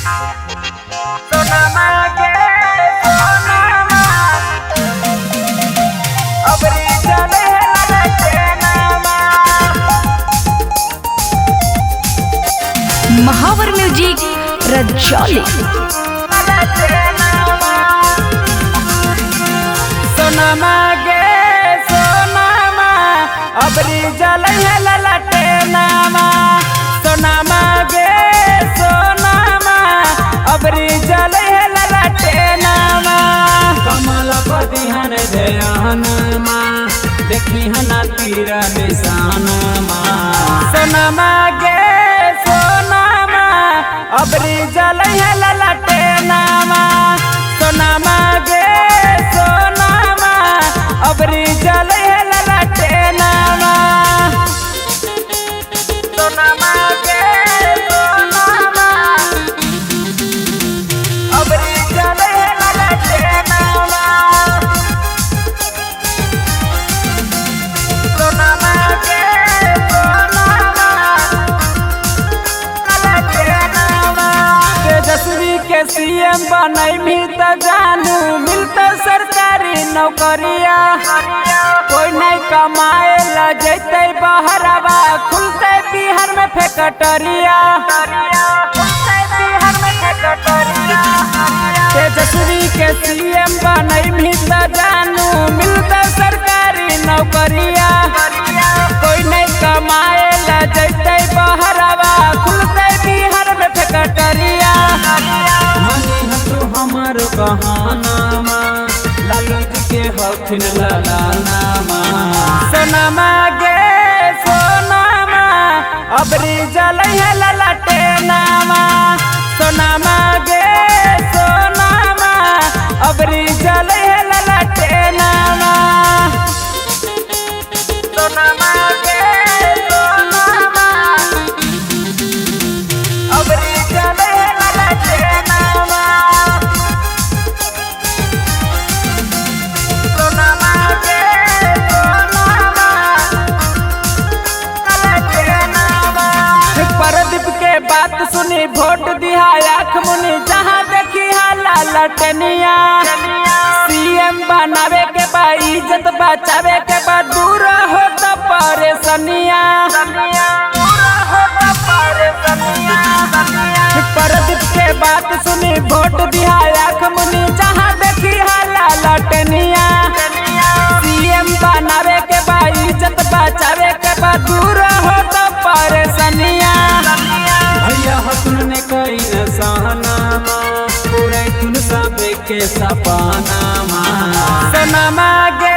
सोनामा के सोनामा अबरी चले ललटे नामा। महावर म्यूजिक रजौली। सोनामा के सोनामा अबरी चले ललटे नामा। सोनामा के सोनामा अबरी चले ललटे नामा। कमल पदिहन ध्यानमा देखी हना तीर निशानमा। सोनामा के सोनामा अबरी चले ललटे नामा। सोनामा के सोनामा अबरी चले ललटे नामा। सोनामा के सोनामा अबरी चले ललटे नामा। सोनामा के सोनामा ललटे नामा। तेजस्वी के सीएम बनई भी त जानू मिलता सरकारी नौकरिया। कोई नहीं कमाए ला जैते बहरवा खुलते बिहार में फैक्टरिया। तेजस्वी के सीएम बनई भी त जानू मिलता सरकारी नौकरिया। कोई नहीं कमाए ला जैते बहरवा खुलते बिहार में फैक्टरिया। हमर कहानामा लालू जी के हथिन ललानामा। सोनामा गे सोनामा अबरी जले ललटे नामा। सोनामा गे सोनामा अबरी जले ललटे नामा। सोनामा गे सोनामा अबरी जले ललटे नामा। सोनामा के सोनामा ललटे नामा। प्रदीप के बात सुनी वोट दिया आँख मुनी जहाँ देखी हाला लटनिया। सीएम बनावे के बा इज्जत बचावे के बा दूर हो त परेशानिया। प्रदीप के बात सुनी वोट दिया आँख मुनी जहाँ देखी हाला लटनिया। सीएम बनावे के बा इज्जत बचावे के बा दूर हो त परेशानिया। भैया हसन ने कई नसानामा पूरे तुन सब के सपनामा। सोनामा गे